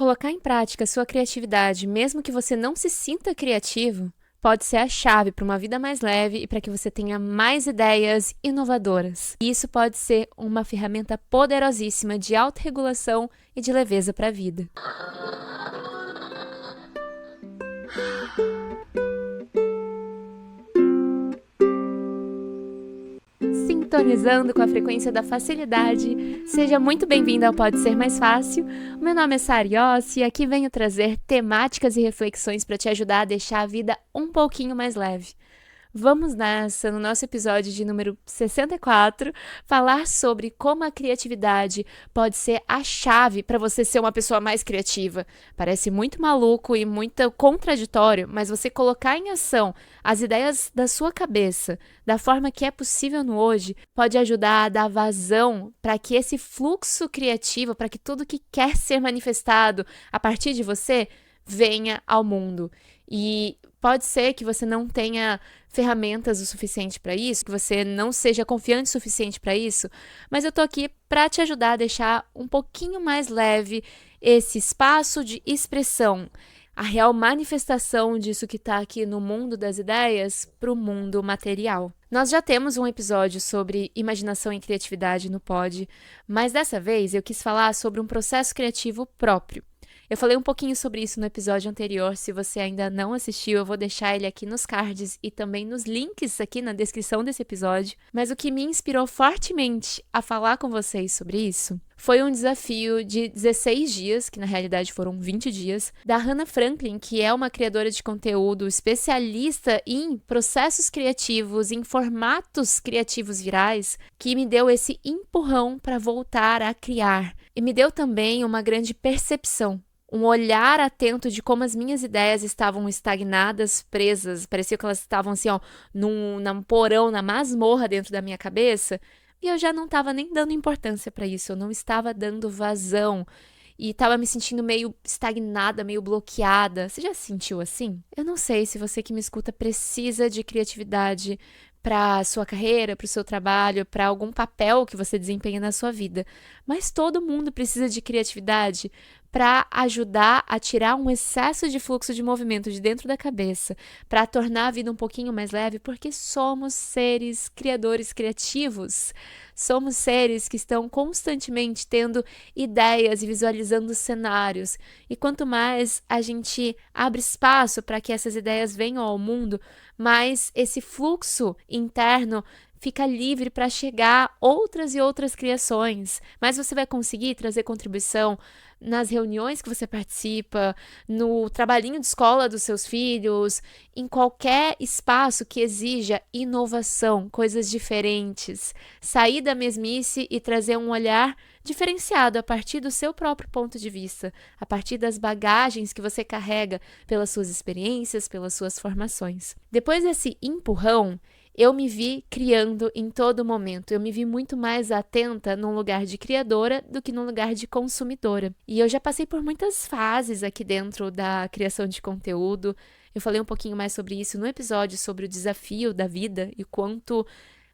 Colocar em prática sua criatividade, mesmo que você não se sinta criativo, pode ser a chave para uma vida mais leve e para que você tenha mais ideias inovadoras. E isso pode ser uma ferramenta poderosíssima de autorregulação e de leveza para a vida. Sintonizando com a frequência da facilidade, seja muito bem-vindo ao Pode Ser Mais Fácil. O meu nome é Sariossi e aqui venho trazer temáticas e reflexões para te ajudar a deixar a vida um pouquinho mais leve. Vamos nessa, no nosso episódio de número 64, falar sobre como a criatividade pode ser a chave para você ser uma pessoa mais criativa. Parece muito maluco e muito contraditório, mas você colocar em ação as ideias da sua cabeça, da forma que é possível no hoje, pode ajudar a dar vazão para que esse fluxo criativo, para que tudo que quer ser manifestado a partir de você, venha ao mundo. E pode ser que você não tenha ferramentas o suficiente para isso, que você não seja confiante o suficiente para isso, mas eu tô aqui para te ajudar a deixar um pouquinho mais leve esse espaço de expressão, a real manifestação disso que está aqui no mundo das ideias para o mundo material. Nós já temos um episódio sobre imaginação e criatividade no Pod, mas dessa vez eu quis falar sobre um processo criativo próprio. Eu falei um pouquinho sobre isso no episódio anterior, se você ainda não assistiu, eu vou deixar ele aqui nos cards e também nos links aqui na descrição desse episódio. Mas o que me inspirou fortemente a falar com vocês sobre isso foi um desafio de 16 dias, que na realidade foram 20 dias, da Hannah Franklin, que é uma criadora de conteúdo especialista em processos criativos, em formatos criativos virais, que me deu esse empurrão para voltar a criar. E me deu também uma grande percepção. Um olhar atento de como as minhas ideias estavam estagnadas, presas. Parecia que elas estavam assim, ó, num porão, na masmorra dentro da minha cabeça. E eu já não estava nem dando importância para isso. Eu não estava dando vazão. E estava me sentindo meio estagnada, meio bloqueada. Você já se sentiu assim? Eu não sei se você que me escuta precisa de criatividade para a sua carreira, para o seu trabalho, para algum papel que você desempenha na sua vida. Mas todo mundo precisa de criatividade para ajudar a tirar um excesso de fluxo de movimento de dentro da cabeça, para tornar a vida um pouquinho mais leve, porque somos seres criadores criativos. Somos seres que estão constantemente tendo ideias e visualizando cenários. E quanto mais a gente abre espaço para que essas ideias venham ao mundo, mais esse fluxo interno fica livre para chegar outras e outras criações. Mas você vai conseguir trazer contribuição nas reuniões que você participa, no trabalhinho de escola dos seus filhos, em qualquer espaço que exija inovação, coisas diferentes. Sair da mesmice e trazer um olhar diferenciado a partir do seu próprio ponto de vista, a partir das bagagens que você carrega pelas suas experiências, pelas suas formações. Depois desse empurrão, eu me vi criando em todo momento. Eu me vi muito mais atenta num lugar de criadora do que num lugar de consumidora. E eu já passei por muitas fases aqui dentro da criação de conteúdo. Eu falei um pouquinho mais sobre isso no episódio sobre o desafio da vida e quanto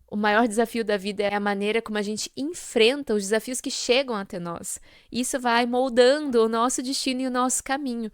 o maior desafio da vida é a maneira como a gente enfrenta os desafios que chegam até nós. Isso vai moldando o nosso destino e o nosso caminho.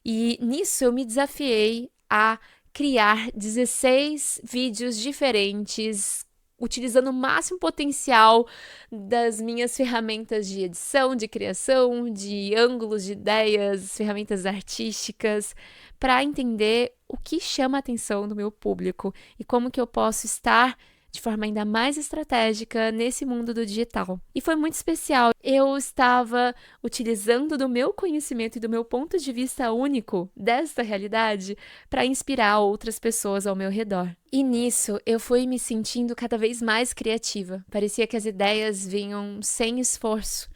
E nisso eu me desafiei a criar 16 vídeos diferentes, utilizando o máximo potencial das minhas ferramentas de edição, de criação, de ângulos, de ideias, ferramentas artísticas, para entender o que chama a atenção do meu público e como que eu posso estar de forma ainda mais estratégica nesse mundo do digital. E foi muito especial. Eu estava utilizando do meu conhecimento e do meu ponto de vista único desta realidade para inspirar outras pessoas ao meu redor. E nisso eu fui me sentindo cada vez mais criativa. Parecia que as ideias vinham sem esforço.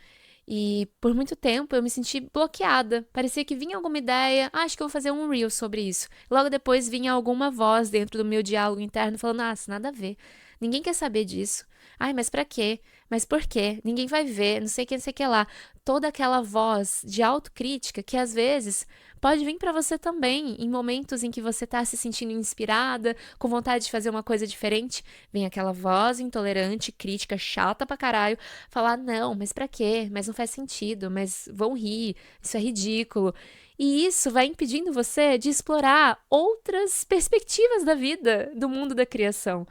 E por muito tempo eu me senti bloqueada. Parecia que vinha alguma ideia, acho que eu vou fazer um reel sobre isso. Logo depois vinha alguma voz dentro do meu diálogo interno falando, isso nada a ver. Ninguém quer saber disso. Ai, mas pra quê? Mas por quê? Ninguém vai ver, não sei o que lá. Toda aquela voz de autocrítica que às vezes pode vir para você também, em momentos em que você está se sentindo inspirada, com vontade de fazer uma coisa diferente, vem aquela voz intolerante, crítica, chata pra caralho, falar: não, mas pra quê? Mas não faz sentido, mas vão rir, isso é ridículo. E isso vai impedindo você de explorar outras perspectivas da vida, do mundo da criação.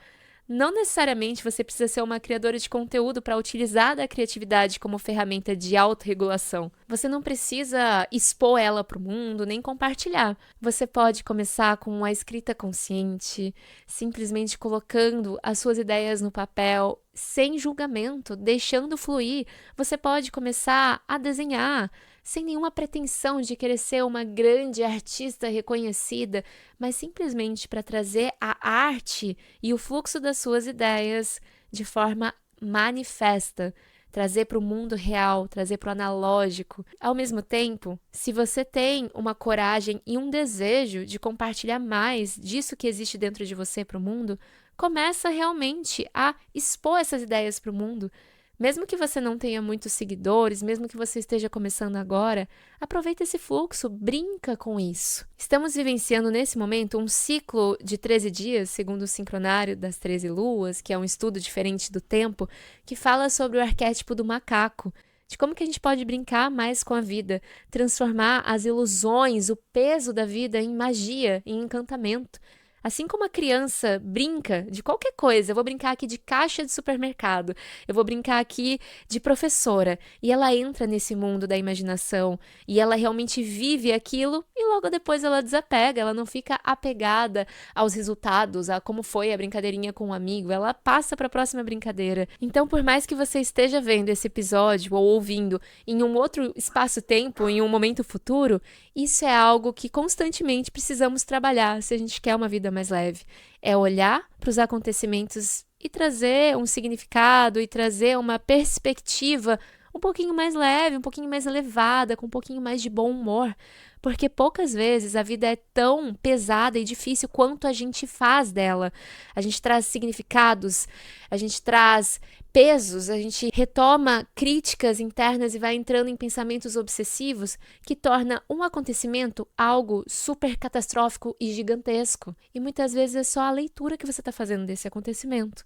Não necessariamente você precisa ser uma criadora de conteúdo para utilizar da criatividade como ferramenta de autorregulação. Você não precisa expor ela para o mundo, nem compartilhar. Você pode começar com a escrita consciente, simplesmente colocando as suas ideias no papel, sem julgamento, deixando fluir. Você pode começar a desenhar, sem nenhuma pretensão de querer ser uma grande artista reconhecida, mas simplesmente para trazer a arte e o fluxo das suas ideias de forma manifesta, trazer para o mundo real, trazer para o analógico. Ao mesmo tempo, se você tem uma coragem e um desejo de compartilhar mais disso que existe dentro de você para o mundo, começa realmente a expor essas ideias para o mundo. Mesmo que você não tenha muitos seguidores, mesmo que você esteja começando agora, aproveita esse fluxo, brinca com isso. Estamos vivenciando nesse momento um ciclo de 13 dias, segundo o sincronário das 13 luas, que é um estudo diferente do tempo, que fala sobre o arquétipo do macaco, de como que a gente pode brincar mais com a vida, transformar as ilusões, o peso da vida em magia, em encantamento. Assim como a criança brinca de qualquer coisa, eu vou brincar aqui de caixa de supermercado, eu vou brincar aqui de professora, e ela entra nesse mundo da imaginação, e ela realmente vive aquilo, e logo depois ela desapega, ela não fica apegada aos resultados, a como foi a brincadeirinha com um amigo, ela passa para a próxima brincadeira. Então, por mais que você esteja vendo esse episódio ou ouvindo em um outro espaço-tempo, em um momento futuro, isso é algo que constantemente precisamos trabalhar se a gente quer uma vida mais leve. É olhar para os acontecimentos e trazer um significado e trazer uma perspectiva um pouquinho mais leve, um pouquinho mais elevada, com um pouquinho mais de bom humor. Porque poucas vezes a vida é tão pesada e difícil quanto a gente faz dela. A gente traz significados, a gente traz pesos, a gente retoma críticas internas e vai entrando em pensamentos obsessivos que torna um acontecimento algo super catastrófico e gigantesco. E muitas vezes é só a leitura que você está fazendo desse acontecimento.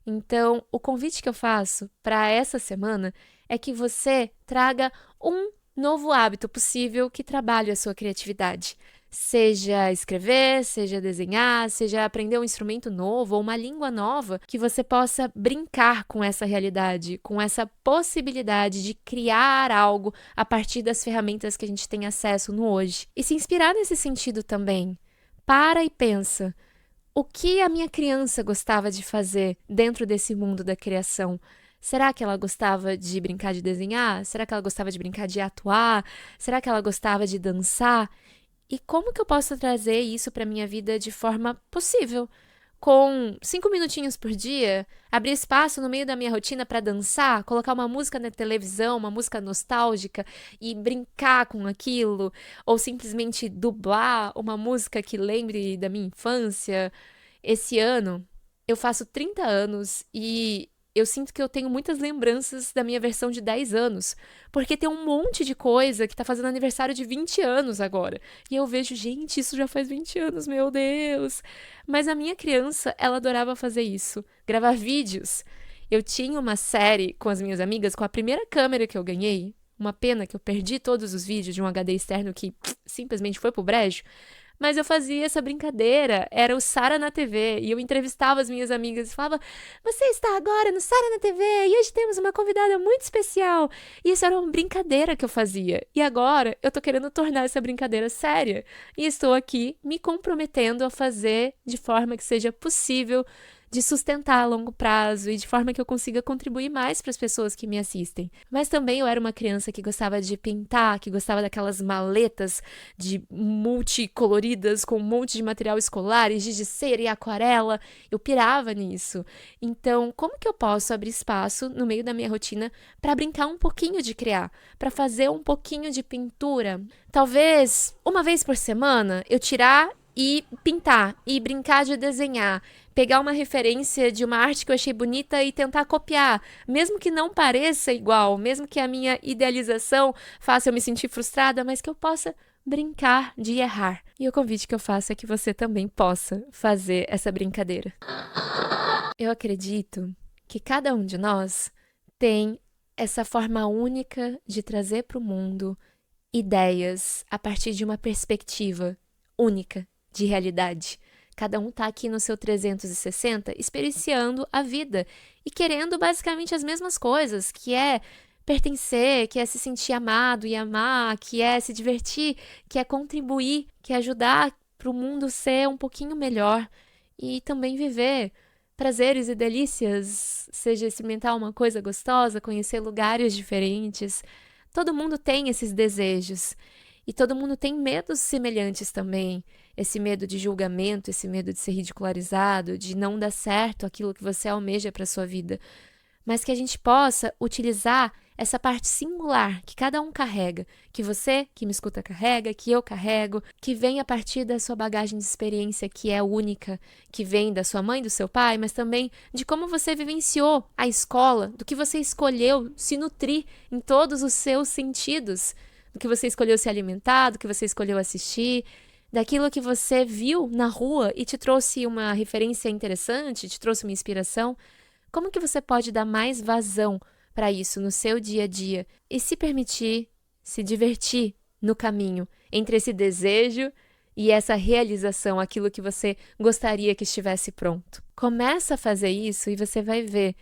Então, o convite que eu faço para essa semana é que você traga um novo hábito possível que trabalhe a sua criatividade. Seja escrever, seja desenhar, seja aprender um instrumento novo ou uma língua nova, que você possa brincar com essa realidade, com essa possibilidade de criar algo a partir das ferramentas que a gente tem acesso no hoje. E se inspirar nesse sentido também. Para e pensa. O que a minha criança gostava de fazer dentro desse mundo da criação? Será que ela gostava de brincar de desenhar? Será que ela gostava de brincar de atuar? Será que ela gostava de dançar? E como que eu posso trazer isso para minha vida de forma possível? Com 5 minutinhos por dia, abrir espaço no meio da minha rotina para dançar, colocar uma música na televisão, uma música nostálgica e brincar com aquilo, ou simplesmente dublar uma música que lembre da minha infância. Esse ano eu faço 30 anos e eu sinto que eu tenho muitas lembranças da minha versão de 10 anos, porque tem um monte de coisa que tá fazendo aniversário de 20 anos agora. E eu vejo, gente, isso já faz 20 anos, meu Deus! Mas a minha criança, ela adorava fazer isso, gravar vídeos. Eu tinha uma série com as minhas amigas, com a primeira câmera que eu ganhei, uma pena que eu perdi todos os vídeos de um HD externo que simplesmente foi pro brejo. Mas eu fazia essa brincadeira, era o Sara na TV, e eu entrevistava as minhas amigas e falava: você está agora no Sara na TV e hoje temos uma convidada muito especial. E isso era uma brincadeira que eu fazia. E agora eu tô querendo tornar essa brincadeira séria. E estou aqui me comprometendo a fazer de forma que seja possível de sustentar a longo prazo e de forma que eu consiga contribuir mais para as pessoas que me assistem. Mas também eu era uma criança que gostava de pintar, que gostava daquelas maletas de multicoloridas com um monte de material escolar, e giz de cera e aquarela. Eu pirava nisso. Então, como que eu posso abrir espaço no meio da minha rotina para brincar um pouquinho de criar, para fazer um pouquinho de pintura? Talvez uma vez por semana eu tirar e pintar, e brincar de desenhar, pegar uma referência de uma arte que eu achei bonita e tentar copiar, mesmo que não pareça igual, mesmo que a minha idealização faça eu me sentir frustrada, mas que eu possa brincar de errar. E o convite que eu faço é que você também possa fazer essa brincadeira. Eu acredito que cada um de nós tem essa forma única de trazer para o mundo ideias a partir de uma perspectiva única de realidade. Cada um está aqui no seu 360 experienciando a vida e querendo basicamente as mesmas coisas, que é pertencer, que é se sentir amado e amar, que é se divertir, que é contribuir, que é ajudar para o mundo ser um pouquinho melhor e também viver prazeres e delícias, seja experimentar uma coisa gostosa, conhecer lugares diferentes. Todo mundo tem esses desejos e todo mundo tem medos semelhantes também. Esse medo de julgamento, esse medo de ser ridicularizado, de não dar certo aquilo que você almeja para sua vida. Mas que a gente possa utilizar essa parte singular que cada um carrega, que você que me escuta carrega, que eu carrego, que vem a partir da sua bagagem de experiência que é única, que vem da sua mãe, do seu pai, mas também de como você vivenciou a escola, do que você escolheu se nutrir em todos os seus sentidos, do que você escolheu se alimentar, do que você escolheu assistir, daquilo que você viu na rua e te trouxe uma referência interessante, te trouxe uma inspiração. Como que você pode dar mais vazão para isso no seu dia a dia e se permitir se divertir no caminho entre esse desejo e essa realização, aquilo que você gostaria que estivesse pronto? Começa a fazer isso e você vai ver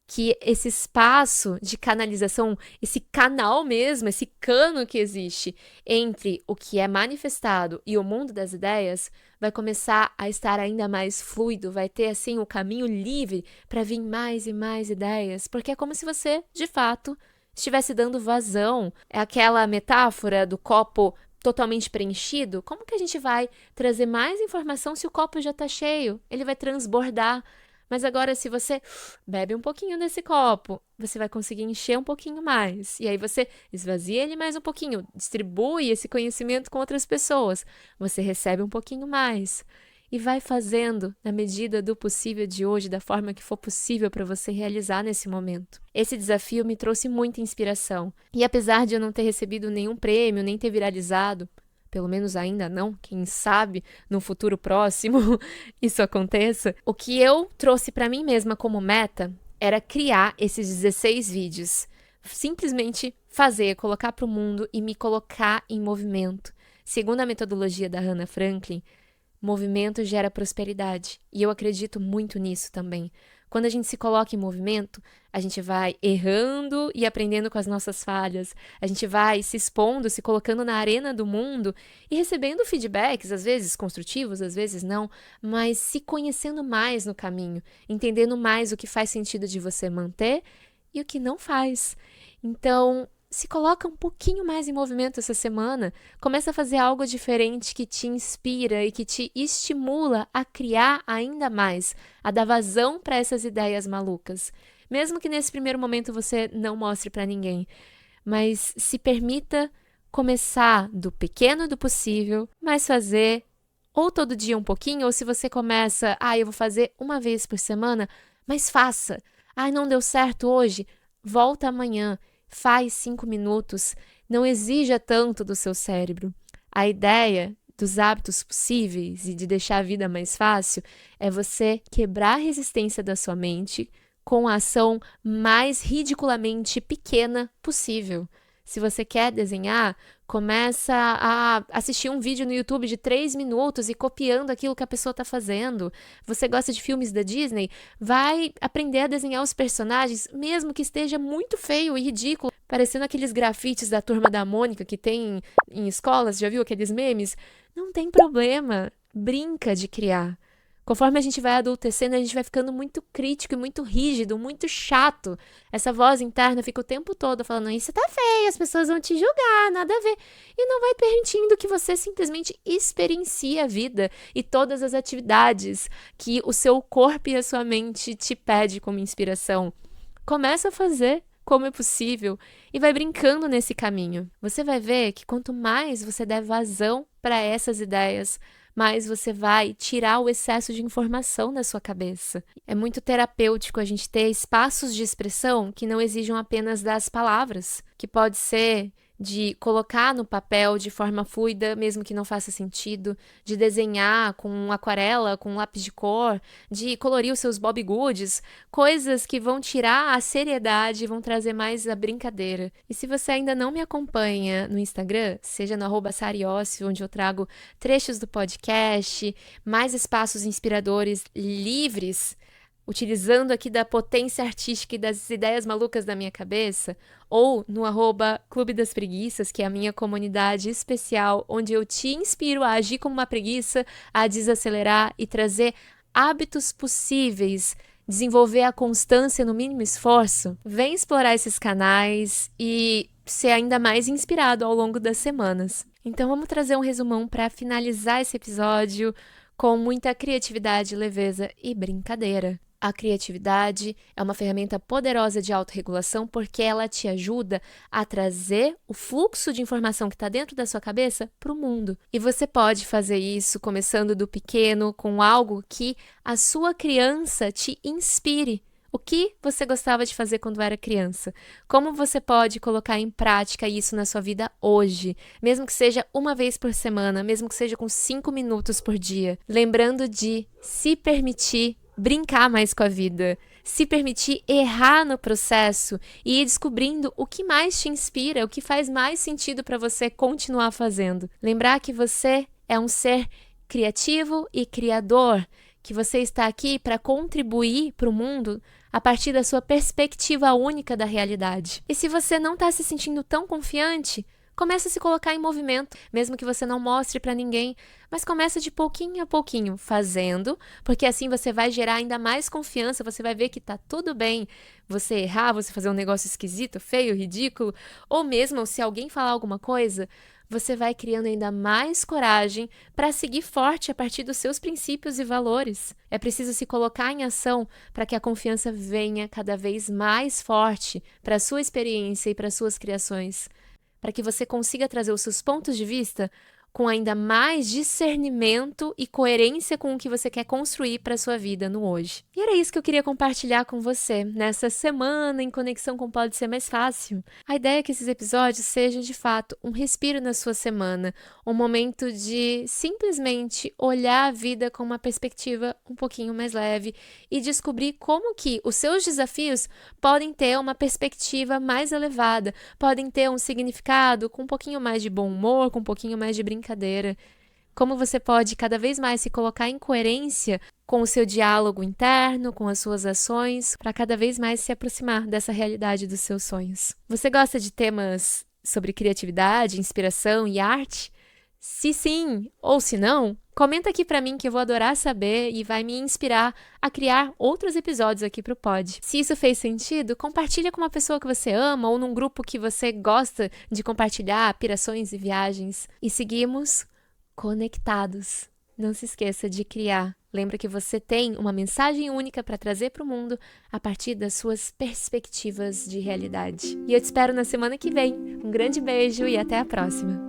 que esse espaço de canalização, esse canal mesmo, esse cano que existe entre o que é manifestado e o mundo das ideias, vai começar a estar ainda mais fluido, vai ter assim o caminho livre para vir mais e mais ideias, porque é como se você, de fato, estivesse dando vazão. É aquela metáfora do copo totalmente preenchido. Como que a gente vai trazer mais informação se o copo já está cheio? Ele vai transbordar. Mas agora, se você bebe um pouquinho desse copo, você vai conseguir encher um pouquinho mais. E aí você esvazia ele mais um pouquinho, distribui esse conhecimento com outras pessoas. Você recebe um pouquinho mais. E vai fazendo na medida do possível de hoje, da forma que for possível para você realizar nesse momento. Esse desafio me trouxe muita inspiração. E apesar de eu não ter recebido nenhum prêmio, nem ter viralizado, pelo menos ainda não, quem sabe no futuro próximo isso aconteça. O que eu trouxe para mim mesma como meta era criar esses 16 vídeos. Simplesmente fazer, colocar para o mundo e me colocar em movimento. Segundo a metodologia da Hannah Franklin, movimento gera prosperidade. E eu acredito muito nisso também. Quando a gente se coloca em movimento, a gente vai errando e aprendendo com as nossas falhas. A gente vai se expondo, se colocando na arena do mundo e recebendo feedbacks, às vezes construtivos, às vezes não, mas se conhecendo mais no caminho, entendendo mais o que faz sentido de você manter e o que não faz. Então, se coloca um pouquinho mais em movimento essa semana, começa a fazer algo diferente que te inspira e que te estimula a criar ainda mais, a dar vazão para essas ideias malucas. Mesmo que nesse primeiro momento você não mostre para ninguém, mas se permita começar do pequeno do possível, mas fazer ou todo dia um pouquinho, ou se você começa, eu vou fazer uma vez por semana, mas faça. Não deu certo hoje, volta amanhã. Faz 5 minutos, não exija tanto do seu cérebro. A ideia dos hábitos possíveis e de deixar a vida mais fácil é você quebrar a resistência da sua mente com a ação mais ridiculamente pequena possível. Se você quer desenhar, começa a assistir um vídeo no YouTube de 3 minutos e copiando aquilo que a pessoa está fazendo. Você gosta de filmes da Disney? Vai aprender a desenhar os personagens, mesmo que esteja muito feio e ridículo, parecendo aqueles grafites da Turma da Mônica que tem em escolas, já viu aqueles memes? Não tem problema, brinca de criar. Conforme a gente vai adultecendo, a gente vai ficando muito crítico e muito rígido, muito chato. Essa voz interna fica o tempo todo falando, isso tá feio, as pessoas vão te julgar, nada a ver. E não vai permitindo que você simplesmente experiencie a vida e todas as atividades que o seu corpo e a sua mente te pede como inspiração. Começa a fazer como é possível e vai brincando nesse caminho. Você vai ver que quanto mais você der vazão para essas ideias, mais você vai tirar o excesso de informação da sua cabeça. É muito terapêutico a gente ter espaços de expressão que não exijam apenas das palavras, que pode ser de colocar no papel de forma fluida, mesmo que não faça sentido, de desenhar com aquarela, com lápis de cor, de colorir os seus Bob Goods, coisas que vão tirar a seriedade e vão trazer mais a brincadeira. E se você ainda não me acompanha no Instagram, seja no @sariossi, onde eu trago trechos do podcast, mais espaços inspiradores livres, utilizando aqui da potência artística e das ideias malucas da minha cabeça, ou no @Clube das Preguiças, que é a minha comunidade especial, onde eu te inspiro a agir como uma preguiça, a desacelerar e trazer hábitos possíveis, desenvolver a constância no mínimo esforço. Vem explorar esses canais e ser ainda mais inspirado ao longo das semanas. Então vamos trazer um resumão para finalizar esse episódio com muita criatividade, leveza e brincadeira. A criatividade é uma ferramenta poderosa de autorregulação porque ela te ajuda a trazer o fluxo de informação que está dentro da sua cabeça para o mundo. E você pode fazer isso começando do pequeno, com algo que a sua criança te inspire. O que você gostava de fazer quando era criança? Como você pode colocar em prática isso na sua vida hoje? Mesmo que seja uma vez por semana, mesmo que seja com 5 minutos por dia. Lembrando de se permitir brincar mais com a vida, se permitir errar no processo e ir descobrindo o que mais te inspira, o que faz mais sentido para você continuar fazendo. Lembrar que você é um ser criativo e criador, que você está aqui para contribuir para o mundo a partir da sua perspectiva única da realidade. E se você não está se sentindo tão confiante, comece a se colocar em movimento, mesmo que você não mostre para ninguém, mas começa de pouquinho a pouquinho, fazendo, porque assim você vai gerar ainda mais confiança, você vai ver que tá tudo bem você errar, você fazer um negócio esquisito, feio, ridículo, ou mesmo se alguém falar alguma coisa, você vai criando ainda mais coragem para seguir forte a partir dos seus princípios e valores. É preciso se colocar em ação para que a confiança venha cada vez mais forte para a sua experiência e para as suas criações, para que você consiga trazer os seus pontos de vista com ainda mais discernimento e coerência com o que você quer construir para a sua vida no hoje. E era isso que eu queria compartilhar com você nessa semana em conexão com Pode Ser Mais Fácil. A ideia é que esses episódios sejam, de fato, um respiro na sua semana, um momento de simplesmente olhar a vida com uma perspectiva um pouquinho mais leve e descobrir como que os seus desafios podem ter uma perspectiva mais elevada, podem ter um significado com um pouquinho mais de bom humor, com um pouquinho mais de brincadeira. Como você pode cada vez mais se colocar em coerência com o seu diálogo interno, com as suas ações, para cada vez mais se aproximar dessa realidade dos seus sonhos. Você gosta de temas sobre criatividade, inspiração e arte? Se sim ou se não, comenta aqui para mim que eu vou adorar saber e vai me inspirar a criar outros episódios aqui pro Pod. Se isso fez sentido, compartilha com uma pessoa que você ama ou num grupo que você gosta de compartilhar pirações e viagens. E seguimos conectados. Não se esqueça de criar. Lembra que você tem uma mensagem única para trazer para o mundo a partir das suas perspectivas de realidade. E eu te espero na semana que vem. Um grande beijo e até a próxima!